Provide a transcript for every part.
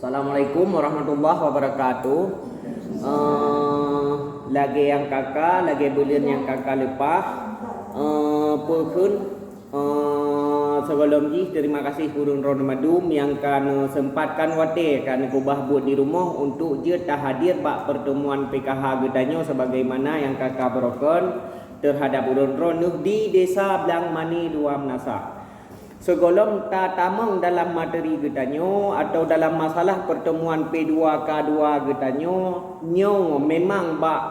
Assalamualaikum warahmatullahi wabarakatuh. Lagi yang kakak, lagi bulan yang kakak lepas. Sebelum ni terima kasih Kurun Ron Madum yang kan sempatkan wate kan kubah buat di rumah untuk je tak hadir bak pertemuan PKH gedanyo sebagaimana yang kakak berokon terhadap Kurun Ron di Desa Blang Mani Luam Nasa. Segolong tak tamang dalam materi getanyo atau dalam masalah pertemuan P2K2 getanyo nyo memang bak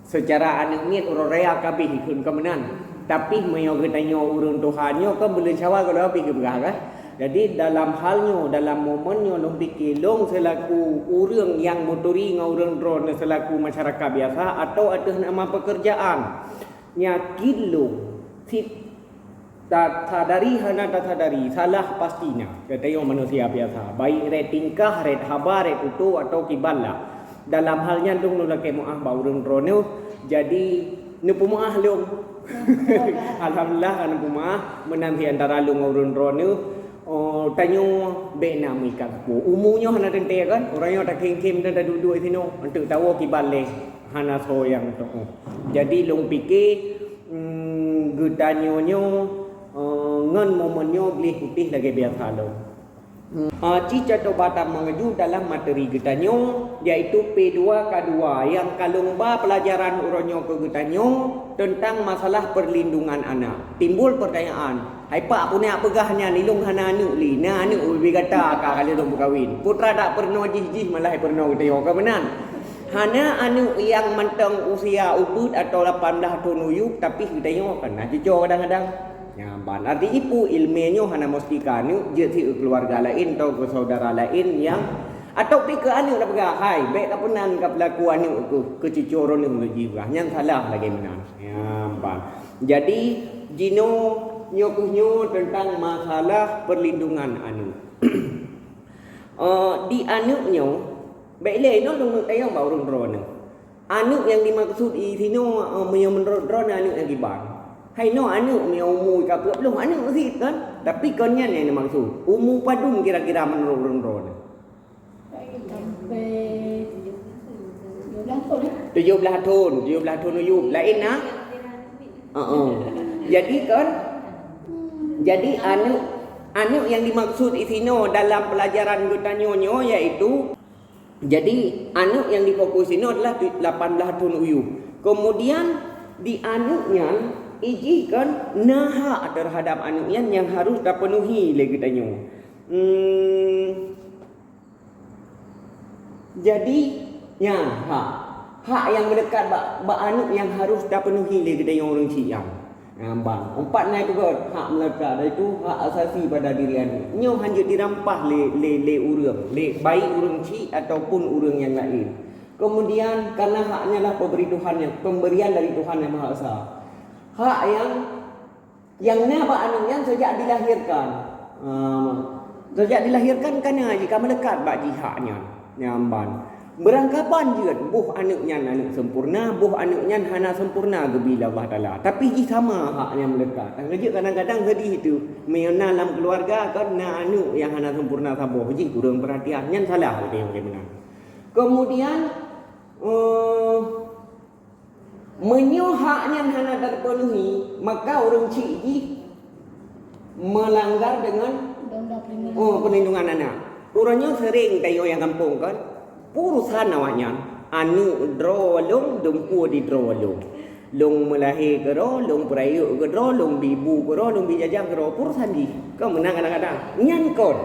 secara anikmit urun raya kabih ikun kemenan tapi mayo getanyo urun Tuhanyo kan belum cawa kalau habis ke berah kan. Jadi dalam halnya dalam momennya long fikir long selaku urang yang motori ngau urang drone selaku masyarakat biasa atau atas nama pekerjaan nyakin long tak sadari hana tak sadari salah pastinya katanya manusia biasa baik rating kah red habar red utu atau kiballa dalam halnya dong nu laki muah baurun drone jadi nu pumaah long alhamdulillah kan pumaah menanti antara lu ngurun drone tanyo bena mikat po umunya hana tente kan orangnya tak kem-kem dan duduk di sini untuk tahu kiballe hana so yang tu jadi long pikir gutanyonyo ngan momennya beli putih lagi biasa lo. Cica coba tak mengeju dalam materi getanyo yaitu P2K2 yang kalungba pelajaran uronyo ke getanyo tentang masalah perlindungan anak. Timbul pertanyaan, hai pak punya pegahnya nilung hana anu li, na anu ubi kata ka kali dong berkahwin. Putra tak pernah jih malah pernah getanyo ke benan. Hana anu yang mentang usia ubud atau 18 tahun uyuk tapi getanyo kan nah cucu kadang-kadang nyamban. Arti ibu ilmiahnya hana mestikan jadi keluarga lain atau ke saudara lain yang atau ke anu nak pegang hai baik kapunan ke pelaku anu ke cicoron ni jiwa yang salah lagi menan nyamban. Jadi jino nyokuhnyo tentang masalah perlindungan anu di anuknyo baik le no dong tayang baurun drone anuk yang dimaksud di sini menurut drone anuk yang gibang. Hai no anu mia umur ke belum anu mesti kan tapi konnya yang maksud umur padum kira-kira menurun 17 tahun uyup lain nah jadi kan jadi anu yang dimaksud di sini dalam pelajaran gutanyonyo yaitu jadi anu yang difokus ini adalah 18 tahun uyup kemudian di anuknya ijikan naha terhadap anuknya yang harus terpenuhi lagi tanya. Jadi ya hak yang mendekat bak anuk yang harus terpenuhi lagi tanya orang siang. Bang, empat naik juga hak melekat itu hak asasi pada diri anak. Nyo hanya dirampas le urang, le baik urang ci ataupun urang yang lain. Kemudian karena haknya lah pemberian dari Tuhan yang Maha Esa. Hak yang napa anaknya sejak dilahirkan. Sejak dilahirkan kan jika melekat bak jihadnya nyamban. Berangkapan je buh anaknya anak sempurna, buh anaknya hana sempurna gebila Allah Taala. Tapi ji sama haknya melekat. Kadang-kadang sedih itu. Menyana dalam keluarga kan na anu yang hana sempurna saboh ji kurang perhatian nyan salah dia benar. Kemudian menyuhaknya hana terpenuhi maka orang cik melanggar dengan perlindungan anak. Orangnya sering tayo yang kampung kan urusan awaknya anu drolong dempu di drolong long melahir ke long perayuk ke long bibu ke long bijajang ke urusan di kau menang kadang-kadang nyan kon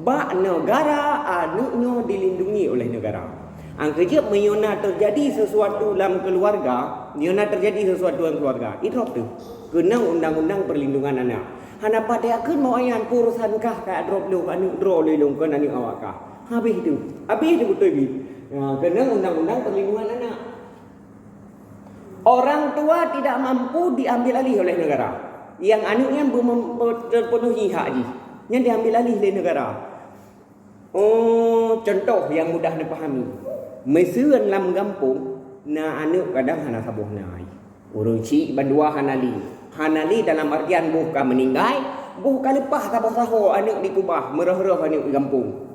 bak negara anuknya dilindungi oleh negara. Angkerja menyona terjadi sesuatu dalam keluarga, menyona terjadi sesuatu dalam keluarga. Itu tu. Kena undang-undang perlindungan anak. Hana pada akan mau ayan urusan kah ka drop lu anu draw lu kan anu awak kah. Habis itu betul ni. Kena undang-undang perlindungan anak. Orang tua tidak mampu diambil alih oleh negara. Yang anaknya belum terpenuhi hak ni. Yang diambil alih oleh negara. Contoh yang mudah dipahami. Mesuan dalam kampung na anu kadang hana sabuh nai. Urang cik bandua hanali. Hanali dalam artian bukan meninggal, bukan lepas sabuh saho anu dikubah merah-rah anu di kampung.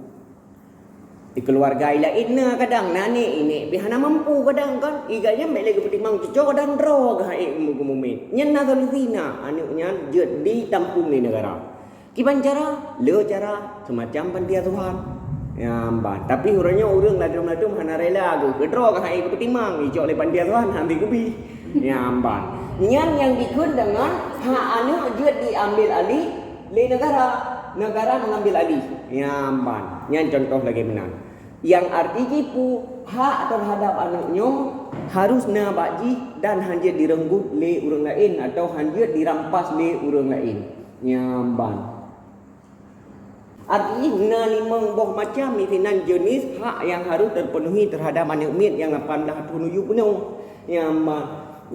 Di keluarga ila inna kadang nani ini bihana mampu kadang kan iganya mek lagi pertimang cucu kadang drog hai mumin nyen na Filipina anu nyan jeut di tampung di negara kiban cara le cara semacam pandia Tuhan ya ban tapi urangnya urang ladum-ladum hana rela go drog hai pertimang ijo le pandia Tuhan hambi kubi ya ban nyan yang dikeun dengan ha anu jeut diambil alih le negara mengambil alih ya ban nyan contoh lagi menang yang artinya pu hak terhadap anaknya harus na bakji dan hanjir direnggut le urang lain atau hanjir dirampas le urang lain nyamban artinya na limang boh macam mitinan jenis hak yang harus terpenuhi terhadap anak mit yang 18 penuju penuh nyamban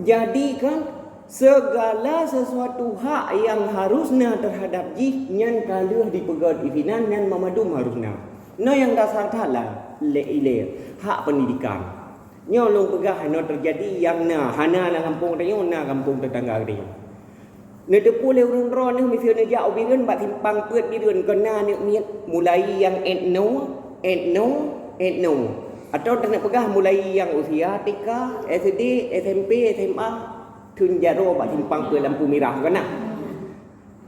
jadi kan segala sesuatu hak yang harusnya terhadap ji nyan kaluh dipegat ifinan nyan mamadum harusnya no yang dasar thala le hak pendidikan nyo long pegah no terjadi yang na hana la kampung tayo na kampung tetangga dia ne depu le urang ron ni mesti ne ja ubireun bat timpang peut bireun kena ne miet mulai yang etno atau nak pegah mulai yang usia TK SD SMP SMA tunjaro bat timpang peut lampu merah kena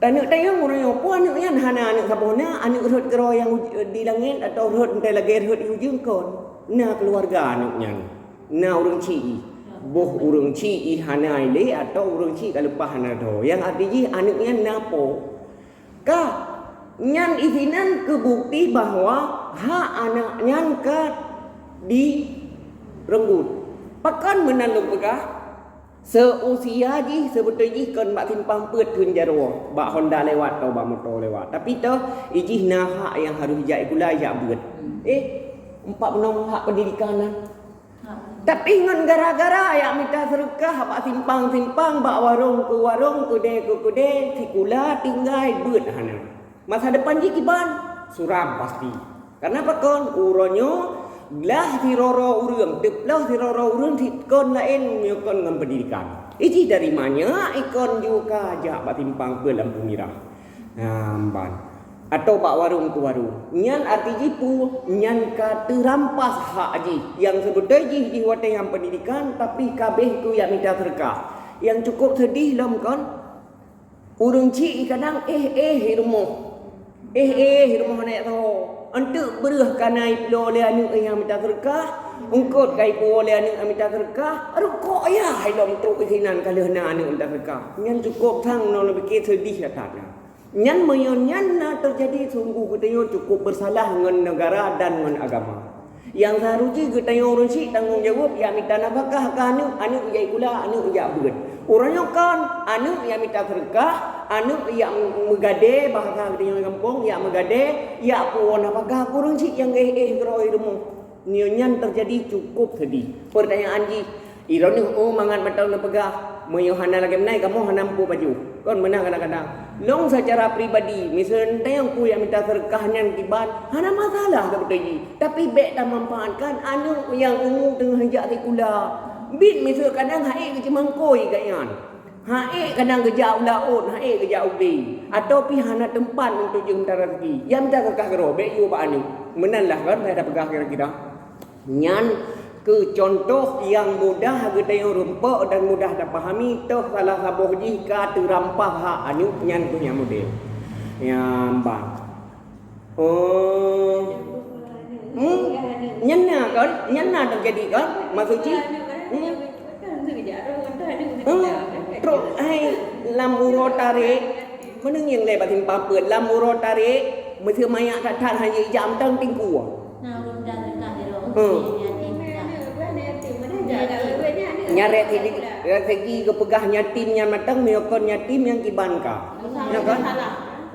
anak tayang orang yang puan anak yan hana anak sabona anak rot kero yang di langit atau rot entai lagi rot ujung kon na keluarga anaknya na urang ci boh urang ci hana ile atau urang ci kalepah hana do yang artinya anaknya napo ka nyan izinan kebukti bahwa hak anaknya ka di renggut pakan menalung pegah seusia ji sebetulnya kon bak timpang peut tun jaro bak Honda lewat atau bak motor lewat tapi tu ijih na hak yang harus dijak pula jak beut 4 menong hak pendidikan tapi ngan gara-gara yang minta sedekah bak timpang bak warung ke warung kedai ke kedai sikula tinggal beut hana masa depan ji kiban suram pasti karena apa kon uronyo lah tiroro urang teplah tiroro urang tikon lain nyokon dengan pendidikan iji dari mana ikon juga jak batimpang pe lampu merah namban atau bak warung ke warung nyan arti jipu nyan ka terampas hak ji yang sebetulnya ji wate yang pendidikan tapi kabeh tu yang minta sedekah yang cukup sedih lam kon urang ci kadang rumah naik tu untuk berah kanai plo le anu yang minta sedekah ungkot kai po le anu minta sedekah aduh kok ya hai lom tu isinan kalau na anu minta sedekah nyan cukup thang no lebih sedih datana nyan meyon nyan na terjadi sungguh kita cukup bersalah dengan negara dan dengan agama yang seharusnya kita orang si tanggung jawab yang minta nafkah ka anu ijai pula anu ijak beut orangnya kan anu yang minta sedekah anu yang megade bahasa kita yang kampung yang megade ya puan nafkah kurang si yang geroi rumah nyan terjadi cukup sedih pertanyaan ji ironi mangan betul na pegah moyohana lagi menai kamu hanampu baju kon menang kadang-kadang long secara pribadi misalnya yang ku yang minta sedekah nyan kiban hana masalah ke betul tapi bek tak memanfaatkan anu yang ungu tengah jak tikula bit misal kadang hae ke mangkoi gayan hae kadang kerja ulaun hae kerja ubi atau pi hana tempat untuk jeung rezeki yang minta sedekah gero bek yu ba anu menanlah kan ada pegah kira-kira nyan ke contoh yang mudah kita yang rumpuk dan mudah dipahami tu salah satu jika terampah hak anu nyan punya model yang bang nyana terjadi kan maksudnya terus hai lamuro tarik meneng yang lebat timpang peut lamuro tarik mesti mayak tak hanya jam tang tingku nyarek segi kepegah yatimnya matang miokon yatim yang kibanka ya kan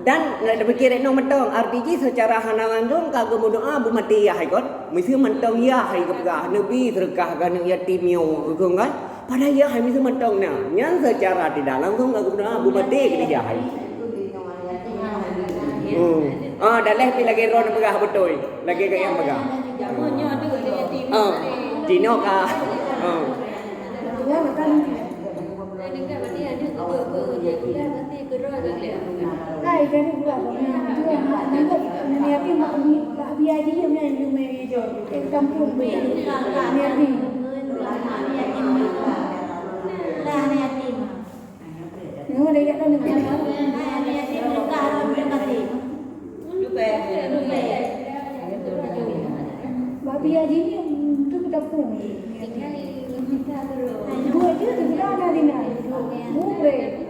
dan nak fikir no matang artinya secara hanalan dong kagak doa bu mati ya kan mesti matang ya hai kepegah nabi sedekah kan yatim yo kan pada ya hai mesti matang nah yang secara tidak langsung kagak doa bu mati ke dia hai dah pi lagi ron pegah betul lagi ke yang pegah Dino ka Hai, jadi buat Ni api mak ni lah biar dia main you mari je. Kampung be. Ni api. Ni ada kat dalam ni. Babi aja ni tu kita pun. Dua je tu dah ada ni. Boleh.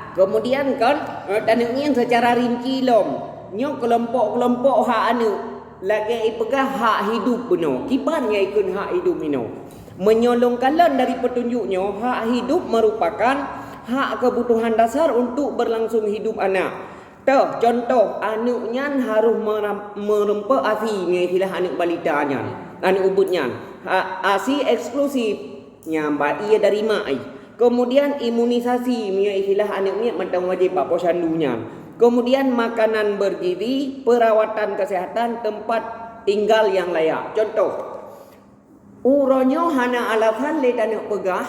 Kemudian kan tanuknya secara rinci lom. Nyo kelompok-kelompok hak anu lagi pegah hak hidup beno. Kibannya ikut hak hidup beno. Menyolongkan dari petunjuknya hak hidup merupakan hak kebutuhan dasar untuk berlangsung hidup anak. Contoh anaknya harus merempa asinya istilah anak balitanya, anak ubudnya. Asi eksklusifnya ia dari mak. Kemudian imunisasi istilah anaknya macam wajib pak posyandunya. Kemudian makanan bergizi, perawatan kesehatan, tempat tinggal yang layak. Contoh uronyo hana alasan le tanak pegah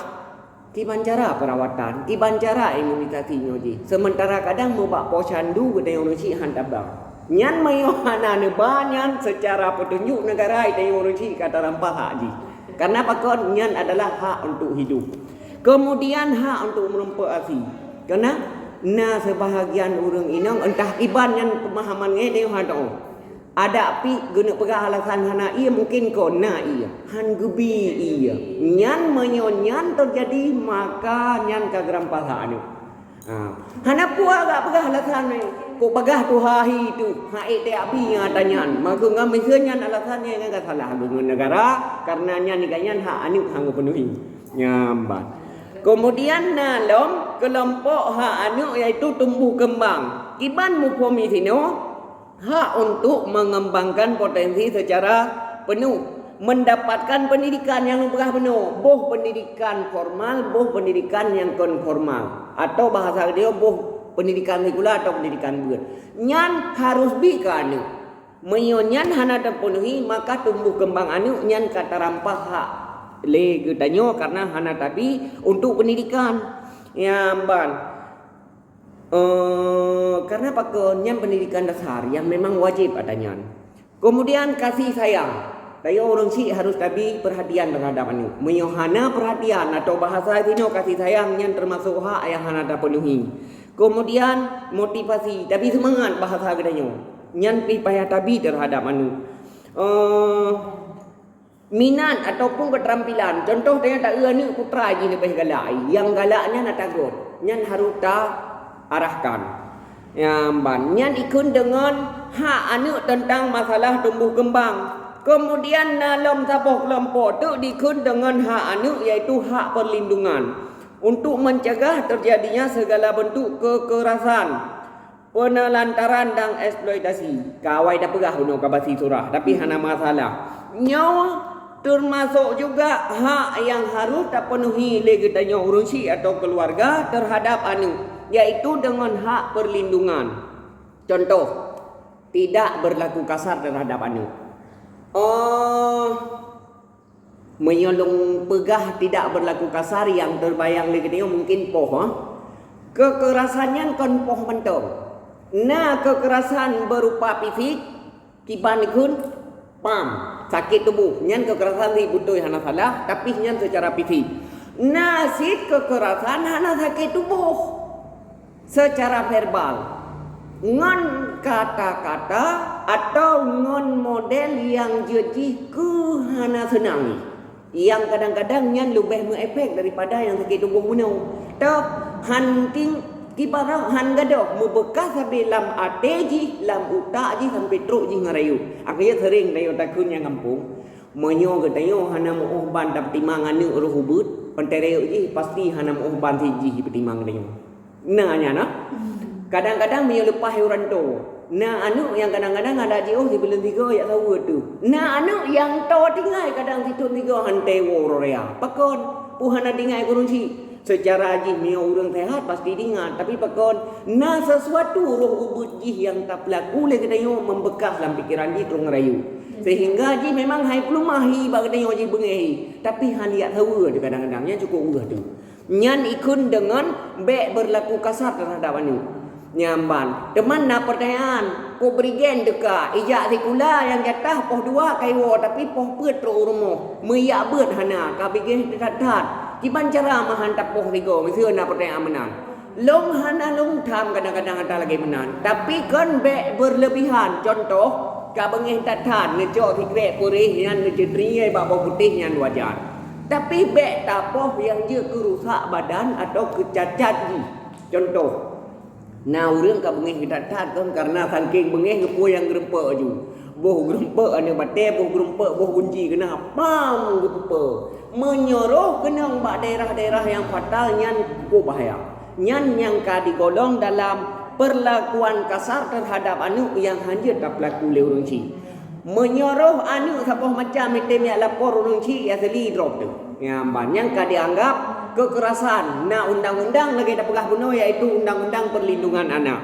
kiban cara perawatan, kiban cara imunisasinya ji. Sementara kadang mau bak posyandu gede urusi hantabang. Nyan mayo hana nebanyan secara petunjuk negara itu urusi kata rampah hak ji. Karena pakon nyan adalah hak untuk hidup. Kemudian hak untuk merempa asi. Karena sebahagian orang inang entah kiban yang pemahaman ngede hadau. Ada api guna pegah alasan hana ia mungkin kona ia han gebi ia nyan menyonyan terjadi maka nyan kagram pahala hana puas gak pegah alasan ni ko pegah tu hahi tu hae te api nyan maka ngam nyan alasannya ngak salah dengan negara karena nyan nikanyan hak anu hang penuhi nyambat. Kemudian nalom kelompok hak anu iaitu tumbuh kembang kiban mupomi sino hak untuk mengembangkan potensi secara penuh, mendapatkan pendidikan yang lebih penuh, boh pendidikan formal, boh pendidikan yang konformal, atau bahasa dia boh pendidikan regular atau pendidikan buat. Nyan harus bikanu, menyon hana terpenuhi maka tumbuh kembang anu nyan kata rampah hak le getanyo karena hana tadi untuk pendidikan yang ban. Karena pakainya pendidikan dasar yang memang wajib adanya. Kemudian kasih sayang. Tayo orang si harus tapi perhatian terhadap anu. Menyohana perhatian atau bahasa sino kasih sayang yang termasuk hak yang hana penuhi. Kemudian motivasi tapi semangat bahasa gedanyo. Nyan pipaya tabi terhadap anu. Minat ataupun keterampilan. Contoh dia tak ni putra ji lebih galak. Yang galaknya nak takut. Nyan harus tak arahkan. Yang banyak ikut dengan hak anak tentang masalah tumbuh kembang. Kemudian dalam sebuah kelompok itu ikut dengan hak anak yaitu hak perlindungan untuk mencegah terjadinya segala bentuk kekerasan, penelantaran dan eksploitasi. Kawai dah pegah untuk kabasi surah tapi hana masalah. Nyawa termasuk juga hak yang harus terpenuhi oleh kitanya urusi atau keluarga terhadap anu yaitu dengan hak perlindungan. Contoh, tidak berlaku kasar terhadap anak. Menyolong pegah tidak berlaku kasar yang terbayang lagi dia mungkin poh. Kekerasannya kon poh mentong. Nah, kekerasan berupa fisik kiban ikun pam sakit tubuh. Nyan kekerasan di butuh hana salah tapi nyan secara fisik. Nah, sit kekerasan hana sakit tubuh. Secara verbal ngon kata-kata atau ngon model yang jejih ke hana senang yang kadang-kadang nyan lebih mengefek daripada yang sakit tubuh bunuh tak hunting kibarang han gadok membekas sampai lam ate ji lam utak ji sampai truk ji ngarayu akhirnya sering dayo takun yang kampung menyo getayo hana mau ban dapat timangan ni uruh hubut pentereo ji pasti hana mau ban ji petimang dayo. Nah, kadang-kadang dia lepas orang tu. Nah, anu yang kadang-kadang ada jauh di belum tiga ya tahu tu. Nah, anu yang tahu tinggal kadang situ tiga hante wororia. Pakon, puhana tinggal kurunci. Secara jih dia orang sehat pasti tinggal. Tapi pakon, nah sesuatu roh ubud jih yang tak pelaku le kedayo membekas dalam pikiran jih terung rayu. Sehingga jih memang hai pelumahi bagi kedayo jih bengehi. Tapi han ya tahu kadang-kadangnya cukup urah tu. Nyan ikun dengan be berlaku kasar terhadap anu. Nyamban. Teman nak pertanyaan. Ko berigen deka. Ijak sikula yang jatah poh dua kaiwo tapi poh pet ro rumoh. Meyak bet hana. Ka bigen tat. Kiban cara mahantap poh tigo. Mesti nak pertanyaan menan. Long hana long tham kadang-kadang ada lagi menan. Tapi kan be berlebihan. Contoh. Ka bengih tat ngejok tigrek purih yang ngejendri bak putih yang wajar. Tapi be tapoh yang dia kerusak badan atau kecacat ji. Contoh. Nah, orang ka bengih tat kan karena saking bengih ngepo yang gerempe ju. Boh gerempe ane bate, boh gerempe, boh kunci kena pam gepepe. Menyoroh kena bak daerah-daerah yang fatal nyan ku bahaya. Nyan yang ka digolong dalam perlakuan kasar terhadap anu yang hanya tak berlaku oleh orang ci. Menyoroh anu sapoh macam metem yang lapor orang ci asli drop tu. Yang banyak ka dianggap kekerasan. Nah, undang-undang lagi dah pegah bunuh iaitu undang-undang perlindungan anak.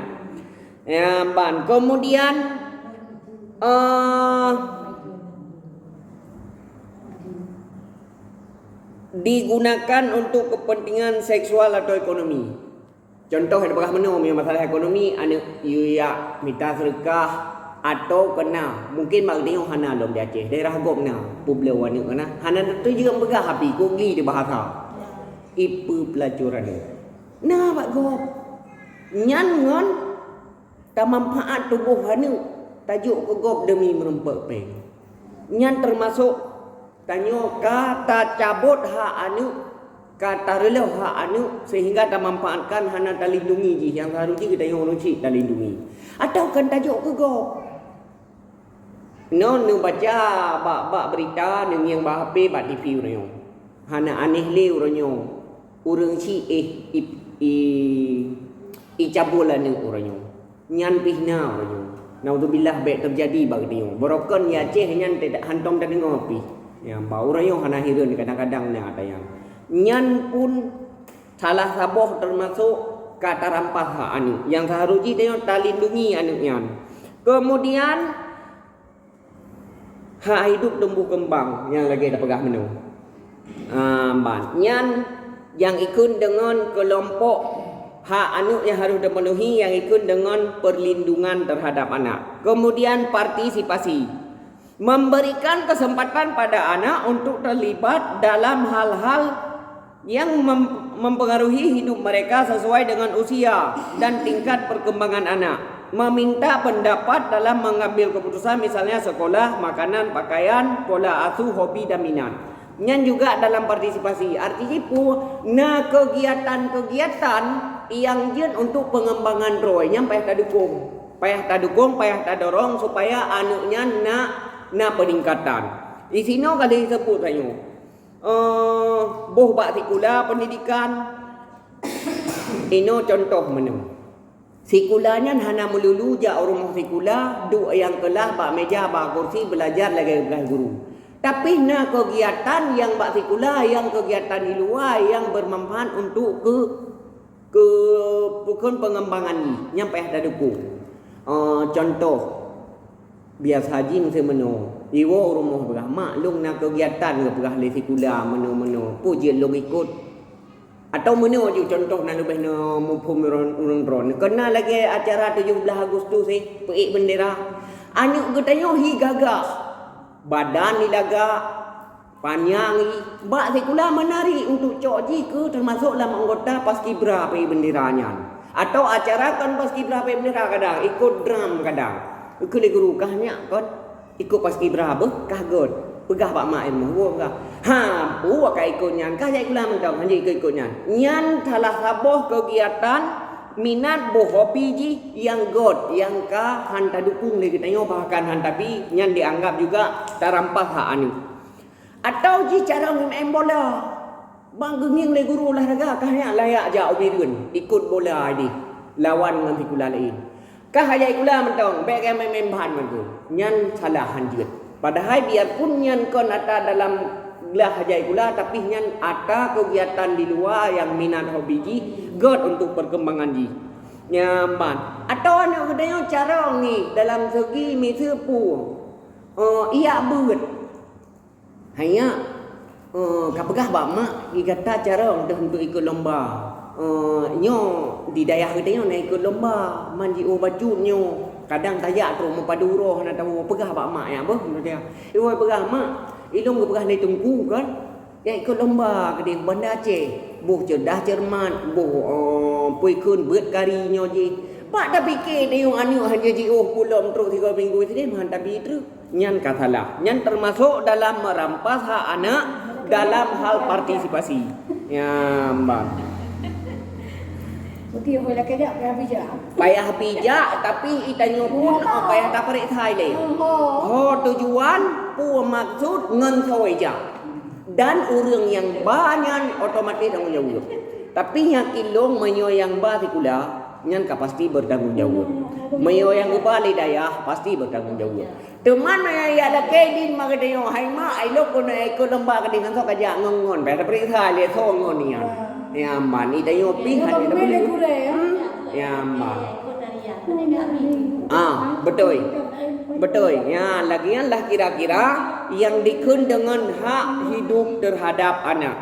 Ya, ban. Kemudian digunakan untuk kepentingan seksual atau ekonomi. Contoh ada pegah bunuh masalah ekonomi anak ya minta sedekah atau kena mungkin mak dia hana lom di Aceh daerah gomna pulau anu kana hana tu juga pegah api kongli di bahasa ipu pelacuran ni. Nah, Pak Gop. Nyan ngon tak manfaat tubuh anu tajuk ke Gop demi merempak peng. Nyan termasuk tanyo kata cabut hak anu kata relah hak anu sehingga tak manfaatkan hana terlindungi ji yang harusnya kita yang orang cik terlindungi. Atau kan tajuk ke Gop. No nu baca bak berita nu yang bah HP bak TV orang. Hana aneh le orang. Orang si cabulan ni orangnya. Nyan pihna orangnya. Naudzubillah baik terjadi bagi dia. Borokan ya Aceh nyan tidak hantom tak dengar api. Ya bau orangnya hana hirun kadang-kadang ni ada yang. Nyan pun salah saboh termasuk kata rampas hak anu yang seharusnya dia terlindungi anu nyan. Kemudian hak hidup tumbuh kembang yang lagi ada pegah menu. Nyan yang ikut dengan kelompok hak anu yang harus dipenuhi yang ikut dengan perlindungan terhadap anak. Kemudian partisipasi. Memberikan kesempatan pada anak untuk terlibat dalam hal-hal yang mempengaruhi hidup mereka sesuai dengan usia dan tingkat perkembangan anak. Meminta pendapat dalam mengambil keputusan misalnya sekolah, makanan, pakaian, pola asuh, hobi dan minat. Nyan juga dalam partisipasi. Artinya na kegiatan-kegiatan yang jen untuk pengembangan roy yang payah tak dukung, payah tak dorong supaya anaknya na peningkatan. Di sini kali disebut tanya. Boh bak sikula pendidikan. Ino contoh mana? Sikulanya hana melulu ja orang sikula, duk yang kelah bak meja bak kursi belajar lagi belah guru. Tapi na kegiatan yang bak sikula, yang kegiatan di luar yang bermanfaat untuk bukan pengembangan ni, yang payah dah dukung. Contoh biasa haji mesti meno. Iwo rumah berah maklum na kegiatan ke berah le sikula meno pujian long ikut. Atau meno je contoh nak lebih na mumpum urang-urang. Kena lagi acara 17 Agustus peik bendera. Anyuk getanyo hi gagah. Badan ni lagak, panjang ni. Bak sikula menari untuk cok ji ke termasuk dalam anggota paskibra peik benderanya. Atau acara kan paskibra peik bendera kadang ikut drum kadang. Ikut le guru kahnya kan ikut paskibra bekah god. Pegah bak mak ilmu gua. Buat kai ikut nyan. Kah saya kula mentang hanya ikut nyan. Nyan salah saboh kegiatan minat boh hobi ji yang god yang ka hanta dukung le kita bahkan hanta pi nyan dianggap juga tarampas hak anu. Atau ji cara main bola. Bang genging le guru olahraga kahnya layak ja ubirun ikut bola ni lawan dengan sikula lain. Kah saya kula mentang baik main bahan man tu. Nyan salah hanjut. Padahal biarpun nyan kon ada dalam gelah hajai kula tapi nyan ada kegiatan di luar yang minat hobi ji god untuk perkembangan ji nyaman atau anak kedanya cara ni dalam segi misepu iya beut hanya kapagah ba mak igata cara untuk ikut lomba. Nyo di daerah kita nyo nak ikut lomba manji baju nyo kadang tayak tu mempadu roh nak tahu pegah ba mak ya bah dia. Iwai pegah mak ilung ke pegah nai tungku kan. Ya ikut lomba ke di Bandar Aceh. Buh cerdas cermat, buh pui kun beut kari nyo ji. Pak dah fikir dia yang anu hanya ji pulang terus 3 minggu ini mah tapi itu nyan katalah. Nyan termasuk dalam merampas hak anak dalam hal partisipasi. Ya, Mbak. Betul boleh kerja bijak. Payah bijak tapi itanya pun payah tak parik thai le. Tujuan pu maksud ngan thoi ja. Dan orang yang banyak otomatis tanggung jawab. Tapi yang ilong menyo yang ba tikula nyan pasti bertanggung jawab. Menyo yang kepala daya pasti bertanggung jawab. Teman ya ada kedin maka dia hai ma ai lok kono ai ko lomba kedin kan sok aja ngongon ba tapi thai le thong ngon ni ya man itayo ping han ita boleh. Ya man. Betul. Betul. Ya, lagian lah kira-kira yang dikun dengan hak hidup terhadap anak.